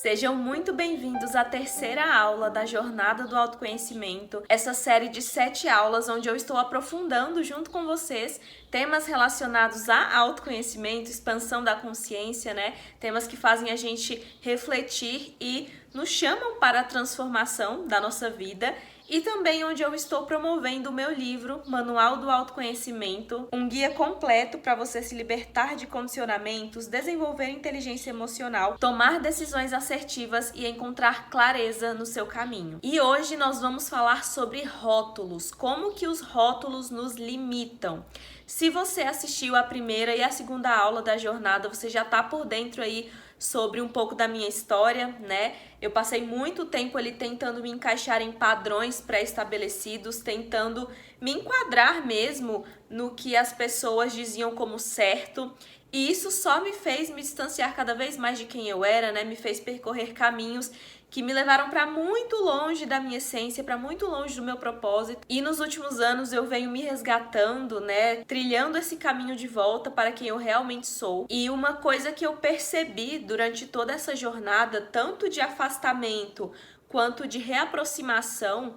Sejam muito bem-vindos à terceira aula da Jornada do Autoconhecimento, essa série de 7 aulas onde eu estou aprofundando junto com vocês temas relacionados a autoconhecimento, expansão da consciência, né? Temas que fazem a gente refletir e nos chamam para a transformação da nossa vida. E também onde eu estou promovendo o meu livro, Manual do Autoconhecimento, um guia completo para você se libertar de condicionamentos, desenvolver inteligência emocional, tomar decisões assertivas e encontrar clareza no seu caminho. E hoje nós vamos falar sobre rótulos, como que os rótulos nos limitam. Se você assistiu a primeira e a segunda aula da jornada, você já está por dentro aí sobre um pouco da minha história, né? Eu passei muito tempo ali tentando me encaixar em padrões pré-estabelecidos, tentando me enquadrar mesmo no que as pessoas diziam como certo. E isso só me fez me distanciar cada vez mais de quem eu era, né? Me fez percorrer caminhos que me levaram para muito longe da minha essência, para muito longe do meu propósito. E nos últimos anos eu venho me resgatando, né, trilhando esse caminho de volta para quem eu realmente sou. E uma coisa que eu percebi durante toda essa jornada, tanto de afastamento quanto de reaproximação,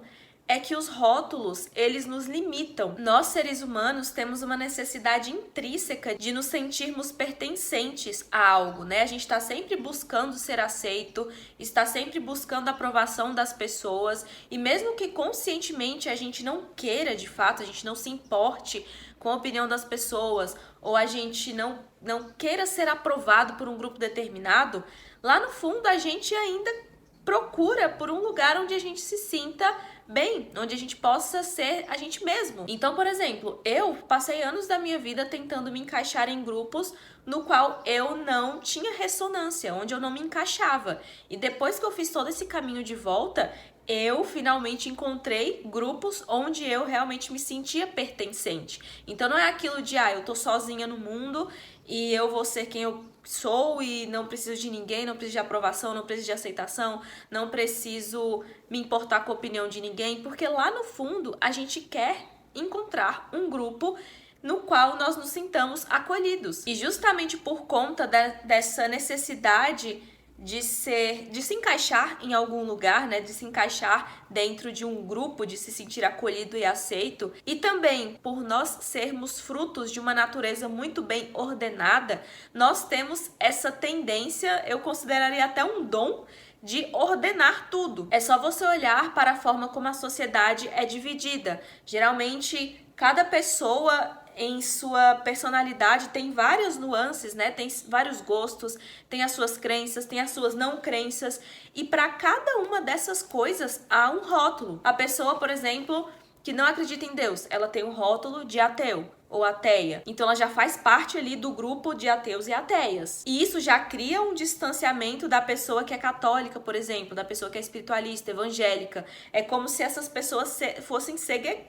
é que os rótulos, eles nos limitam. Nós, seres humanos, temos uma necessidade intrínseca de nos sentirmos pertencentes a algo, né? A gente está sempre buscando ser aceito, está sempre buscando a aprovação das pessoas, e mesmo que conscientemente a gente não queira, de fato, a gente não se importe com a opinião das pessoas, ou a gente não queira ser aprovado por um grupo determinado, lá no fundo a gente ainda procura por um lugar onde a gente se sinta bem, onde a gente possa ser a gente mesmo. Então, por exemplo, eu passei anos da minha vida tentando me encaixar em grupos no qual eu não tinha ressonância, onde eu não me encaixava. E depois que eu fiz todo esse caminho de volta, eu finalmente encontrei grupos onde eu realmente me sentia pertencente. Então não é aquilo de, eu tô sozinha no mundo e eu vou ser quem eu sou e não preciso de ninguém, não preciso de aprovação, não preciso de aceitação, não preciso me importar com a opinião de ninguém, porque lá no fundo a gente quer encontrar um grupo no qual nós nos sintamos acolhidos. E justamente por conta dessa necessidade de se encaixar em algum lugar, né, de se encaixar dentro de um grupo, de se sentir acolhido e aceito, e também por nós sermos frutos de uma natureza muito bem ordenada, nós temos essa tendência, eu consideraria até um dom, de ordenar tudo. É só você olhar para a forma como a sociedade é dividida. Geralmente, cada pessoa em sua personalidade tem várias nuances, né? Tem vários gostos, tem as suas crenças, tem as suas não crenças, e para cada uma dessas coisas há um rótulo. A pessoa, por exemplo, que não acredita em Deus, ela tem um rótulo de ateu ou ateia. Então ela já faz parte ali do grupo de ateus e ateias. E isso já cria um distanciamento da pessoa que é católica, por exemplo, da pessoa que é espiritualista, evangélica. É como se essas pessoas fossem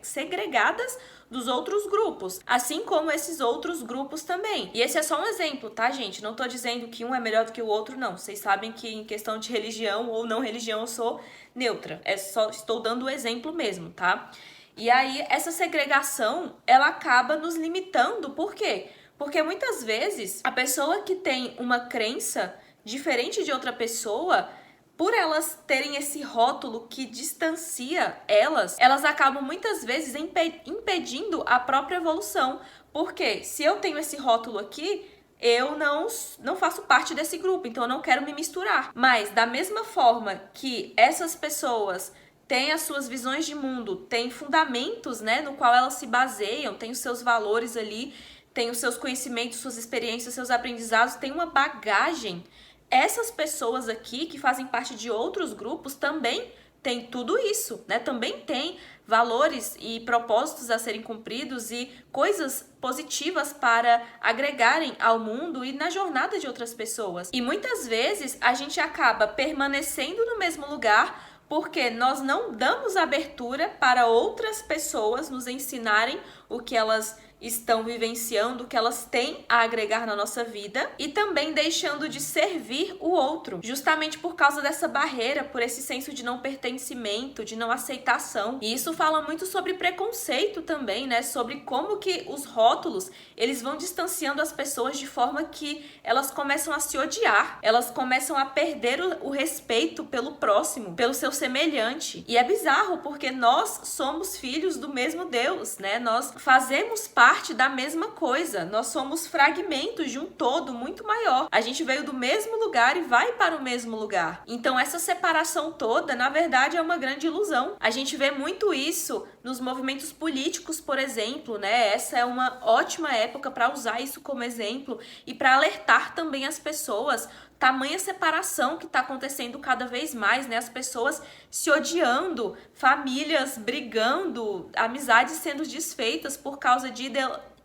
segregadas dos outros grupos, assim como esses outros grupos também. E esse é só um exemplo, tá, gente? Não tô dizendo que um é melhor do que o outro, não. Vocês sabem que em questão de religião ou não religião eu sou neutra. É só estou dando o exemplo mesmo, tá? E aí, essa segregação, ela acaba nos limitando. Por quê? Porque muitas vezes, a pessoa que tem uma crença diferente de outra pessoa, por elas terem esse rótulo que distancia elas acabam muitas vezes impedindo a própria evolução. Porque se eu tenho esse rótulo aqui, eu não faço parte desse grupo, então eu não quero me misturar. Mas, da mesma forma que essas pessoas tem as suas visões de mundo, tem fundamentos, né, no qual elas se baseiam, tem os seus valores ali, tem os seus conhecimentos, suas experiências, seus aprendizados, tem uma bagagem. Essas pessoas aqui que fazem parte de outros grupos também têm tudo isso, né? Também tem valores e propósitos a serem cumpridos e coisas positivas para agregarem ao mundo e na jornada de outras pessoas. E muitas vezes a gente acaba permanecendo no mesmo lugar porque nós não damos abertura para outras pessoas nos ensinarem o que elas estão vivenciando, o que elas têm a agregar na nossa vida, e também deixando de servir o outro, justamente por causa dessa barreira, por esse senso de não pertencimento, de não aceitação. E isso fala muito sobre preconceito também, né? Sobre como que os rótulos, eles vão distanciando as pessoas de forma que elas começam a se odiar, elas começam a perder o respeito pelo próximo, pelo seu semelhante. E é bizarro, porque nós somos filhos do mesmo Deus, né? Nós fazemos parte da mesma coisa, nós somos fragmentos de um todo muito maior. A gente veio do mesmo lugar e vai para o mesmo lugar. Então essa separação toda, na verdade, é uma grande ilusão. A gente vê muito isso nos movimentos políticos, por exemplo, né? Essa é uma ótima época para usar isso como exemplo e para alertar também as pessoas tamanha separação que está acontecendo cada vez mais, né? As pessoas se odiando, famílias brigando, amizades sendo desfeitas por causa de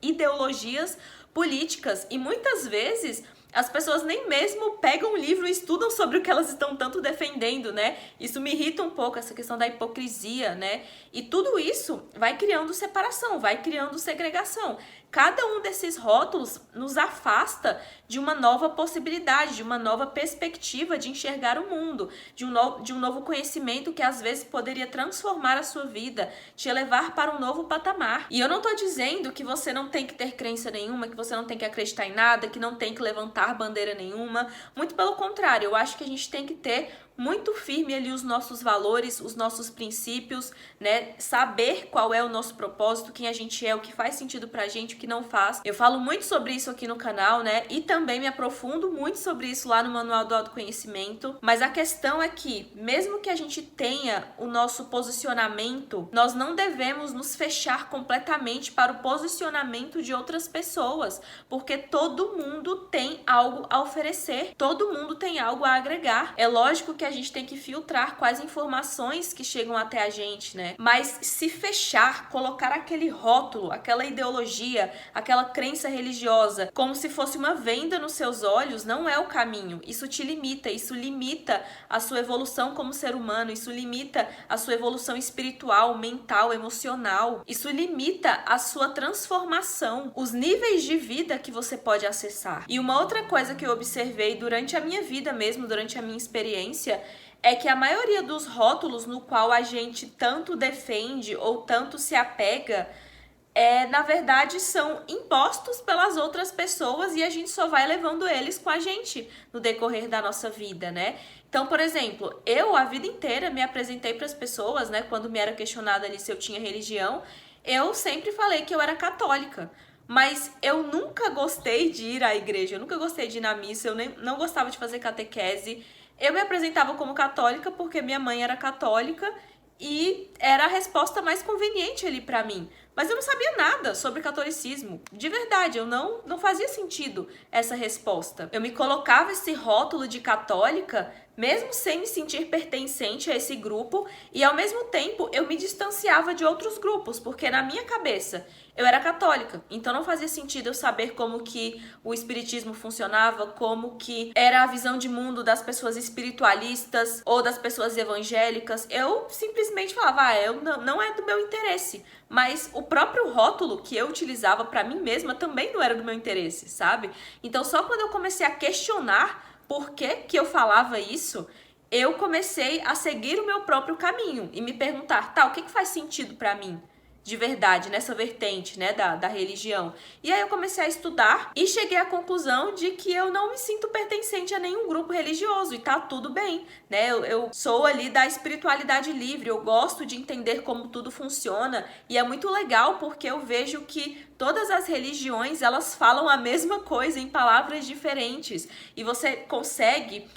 ideologias políticas. E muitas vezes as pessoas nem mesmo pegam o livro e estudam sobre o que elas estão tanto defendendo, né? Isso me irrita um pouco, essa questão da hipocrisia, né? E tudo isso vai criando separação, vai criando segregação. Cada um desses rótulos nos afasta de uma nova possibilidade, de uma nova perspectiva de enxergar o mundo, de um novo conhecimento que às vezes poderia transformar a sua vida, te levar para um novo patamar. E eu não tô dizendo que você não tem que ter crença nenhuma, que você não tem que acreditar em nada, que não tem que levantar bandeira nenhuma. Muito pelo contrário, eu acho que a gente tem que ter muito firme ali os nossos valores, os nossos princípios, né? Saber qual é o nosso propósito, quem a gente é, o que faz sentido pra gente, o que não faz. Eu falo muito sobre isso aqui no canal, né? E também me aprofundo muito sobre isso lá no Manual do Autoconhecimento. Mas a questão é que, mesmo que a gente tenha o nosso posicionamento, nós não devemos nos fechar completamente para o posicionamento de outras pessoas, porque todo mundo tem algo a oferecer, todo mundo tem algo a agregar. É lógico que a gente tem que filtrar quais informações que chegam até a gente, né? Mas se fechar, colocar aquele rótulo, aquela ideologia, aquela crença religiosa, como se fosse uma venda nos seus olhos, não é o caminho. Isso te limita, isso limita a sua evolução como ser humano, isso limita a sua evolução espiritual, mental, emocional, isso limita a sua transformação, os níveis de vida que você pode acessar. E uma outra coisa que eu observei durante a minha vida mesmo, durante a minha experiência, é que a maioria dos rótulos no qual a gente tanto defende ou tanto se apega, na verdade, são impostos pelas outras pessoas e a gente só vai levando eles com a gente no decorrer da nossa vida, né? Então, por exemplo, eu a vida inteira me apresentei para as pessoas, né? Quando me era questionada ali se eu tinha religião, eu sempre falei que eu era católica. Mas eu nunca gostei de ir à igreja, eu nunca gostei de ir na missa, eu não gostava de fazer catequese. Eu me apresentava como católica porque minha mãe era católica e era a resposta mais conveniente ali pra mim. Mas eu não sabia nada sobre catolicismo. De verdade, eu não fazia sentido essa resposta. Eu me colocava esse rótulo de católica mesmo sem me sentir pertencente a esse grupo, e ao mesmo tempo eu me distanciava de outros grupos, porque na minha cabeça eu era católica, então não fazia sentido eu saber como que o espiritismo funcionava, como que era a visão de mundo das pessoas espiritualistas ou das pessoas evangélicas. Eu simplesmente falava, não é do meu interesse. Mas o próprio rótulo que eu utilizava para mim mesma também não era do meu interesse, sabe? Então só quando eu comecei a questionar por que eu falava isso, eu comecei a seguir o meu próprio caminho e me perguntar, o que faz sentido para mim? De verdade, nessa vertente, né, da religião. E aí eu comecei a estudar e cheguei à conclusão de que eu não me sinto pertencente a nenhum grupo religioso e tá tudo bem, né? Eu sou ali da espiritualidade livre, eu gosto de entender como tudo funciona e é muito legal porque eu vejo que todas as religiões, elas falam a mesma coisa em palavras diferentes e você consegue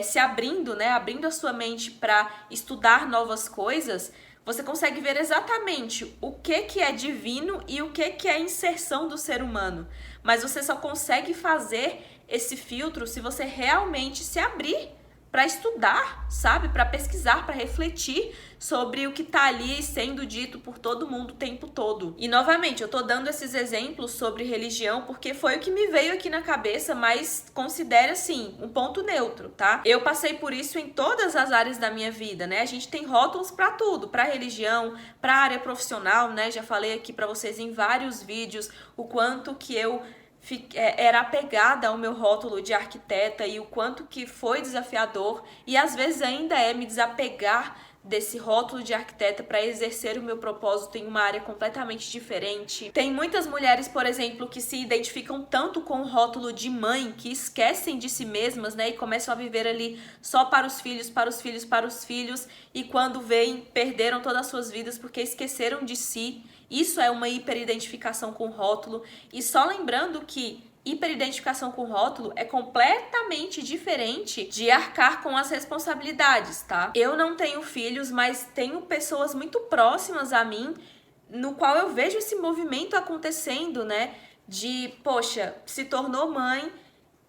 se abrindo, né, abrindo a sua mente para estudar novas coisas, você consegue ver exatamente o que é divino e o que é inserção do ser humano. Mas você só consegue fazer esse filtro se você realmente se abrir para estudar, sabe? Para pesquisar, para refletir sobre o que tá ali sendo dito por todo mundo o tempo todo. E novamente, eu tô dando esses exemplos sobre religião porque foi o que me veio aqui na cabeça, mas considere assim, um ponto neutro, tá? Eu passei por isso em todas as áreas da minha vida, né? A gente tem rótulos para tudo, para religião, para área profissional, né? Já falei aqui para vocês em vários vídeos o quanto que eu era apegada ao meu rótulo de arquiteta e o quanto que foi desafiador e às vezes ainda é me desapegar desse rótulo de arquiteta para exercer o meu propósito em uma área completamente diferente. Tem muitas mulheres, por exemplo, que se identificam tanto com o rótulo de mãe, que esquecem de si mesmas, né, e começam a viver ali só para os filhos, para os filhos, para os filhos, e quando veem, perderam todas as suas vidas porque esqueceram de si. Isso é uma hiperidentificação com o rótulo. E só lembrando que hiperidentificação com rótulo é completamente diferente de arcar com as responsabilidades, tá? Eu não tenho filhos, mas tenho pessoas muito próximas a mim, no qual eu vejo esse movimento acontecendo, né? De, poxa, se tornou mãe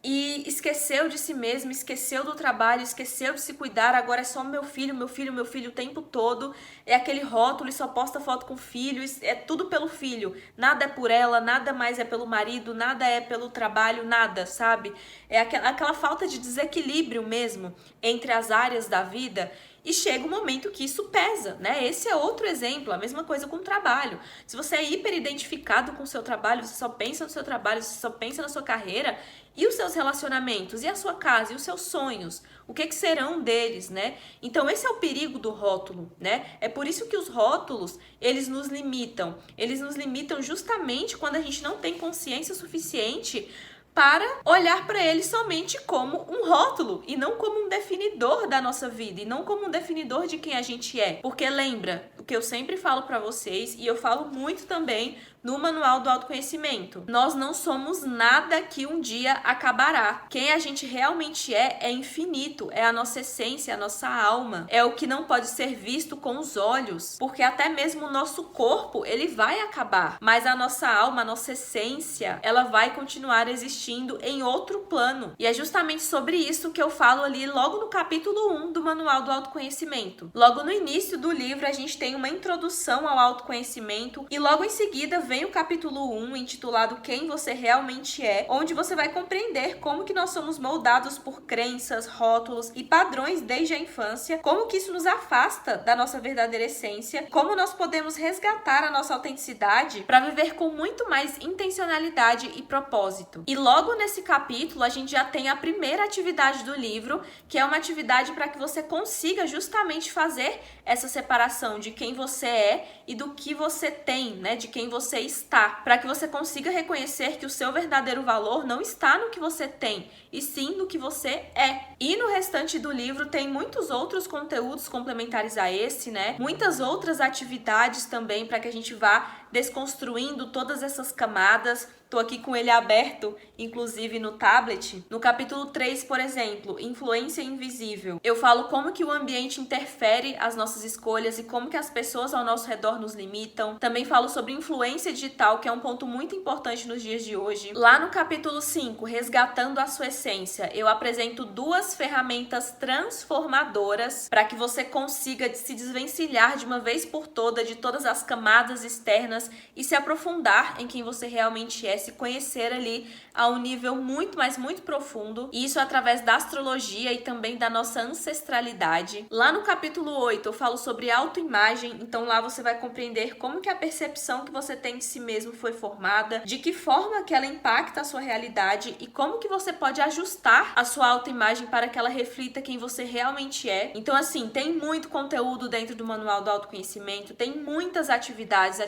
e esqueceu de si mesmo, esqueceu do trabalho, esqueceu de se cuidar, agora é só meu filho o tempo todo, é aquele rótulo e só posta foto com o filho, é tudo pelo filho, nada é por ela, nada mais é pelo marido, nada é pelo trabalho, nada, sabe? É aquela falta de desequilíbrio mesmo entre as áreas da vida. E chega um momento que isso pesa, né? Esse é outro exemplo, a mesma coisa com o trabalho. Se você é hiperidentificado com o seu trabalho, você só pensa no seu trabalho, você só pensa na sua carreira, e os seus relacionamentos, e a sua casa, e os seus sonhos, o que serão deles, né? Então esse é o perigo do rótulo, né? É por isso que os rótulos, eles nos limitam justamente quando a gente não tem consciência suficiente para olhar para ele somente como um rótulo e não como um definidor da nossa vida e não como um definidor de quem a gente é. Porque lembra o que eu sempre falo para vocês e eu falo muito também no Manual do Autoconhecimento. Nós não somos nada que um dia acabará. Quem a gente realmente é infinito, é a nossa essência, a nossa alma. É o que não pode ser visto com os olhos, porque até mesmo o nosso corpo, ele vai acabar, mas a nossa alma, a nossa essência, ela vai continuar existindo em outro plano. E é justamente sobre isso que eu falo ali logo no capítulo 1 do Manual do Autoconhecimento. Logo no início do livro, a gente tem uma introdução ao autoconhecimento e logo em seguida vem o capítulo 1, intitulado Quem Você Realmente É, onde você vai compreender como que nós somos moldados por crenças, rótulos e padrões desde a infância, como que isso nos afasta da nossa verdadeira essência, como nós podemos resgatar a nossa autenticidade para viver com muito mais intencionalidade e propósito. E logo nesse capítulo, a gente já tem a primeira atividade do livro, que é uma atividade para que você consiga justamente fazer essa separação de quem você é e do que você tem, né? De quem você está, para que você consiga reconhecer que o seu verdadeiro valor não está no que você tem, e sim no que você é. E no restante do livro tem muitos outros conteúdos complementares a esse, né? Muitas outras atividades também para que a gente vá desconstruindo todas essas camadas. Tô aqui com ele aberto, inclusive no tablet. No capítulo 3, por exemplo, Influência Invisível, eu falo como que o ambiente interfere as nossas escolhas e como que as pessoas ao nosso redor nos limitam. Também falo sobre influência digital, que é um ponto muito importante nos dias de hoje. Lá no capítulo 5, Resgatando a Sua Essência, eu apresento 2 ferramentas transformadoras para que você consiga se desvencilhar de uma vez por toda de todas as camadas externas e se aprofundar em quem você realmente é, se conhecer ali a um nível muito, mas muito profundo, e isso através da astrologia e também da nossa ancestralidade. Lá no capítulo 8 eu falo sobre autoimagem, então lá você vai compreender como que a percepção que você tem de si mesmo foi formada, de que forma que ela impacta a sua realidade e como que você pode ajustar a sua autoimagem para que ela reflita quem você realmente é. Então assim, tem muito conteúdo dentro do Manual do Autoconhecimento, tem muitas atividades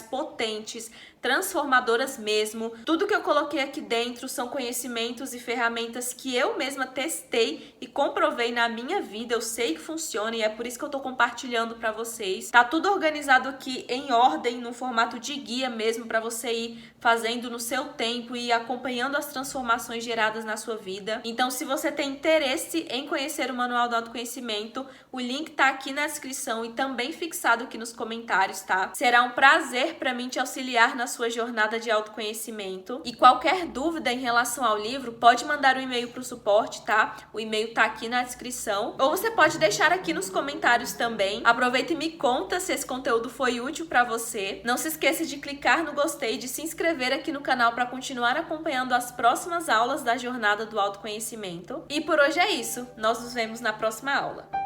potentes, transformadoras mesmo. Tudo que eu coloquei aqui dentro são conhecimentos e ferramentas que eu mesma testei e comprovei na minha vida. Eu sei que funciona e é por isso que eu tô compartilhando para vocês. Tá tudo organizado aqui em ordem, no formato de guia mesmo, para você ir fazendo no seu tempo e acompanhando as transformações geradas na sua vida. Então, se você tem interesse em conhecer o Manual do Autoconhecimento, o link tá aqui na descrição e também fixado aqui nos comentários, tá? Será um prazer para mim te auxiliar na sua jornada de autoconhecimento. E qualquer dúvida em relação ao livro, pode mandar um e-mail para o suporte, tá? O e-mail tá aqui na descrição. Ou você pode deixar aqui nos comentários também. Aproveita e me conta se esse conteúdo foi útil para você. Não se esqueça de clicar no gostei e de se inscrever aqui no canal para continuar acompanhando as próximas aulas da jornada do autoconhecimento. E por hoje é isso. Nós nos vemos na próxima aula.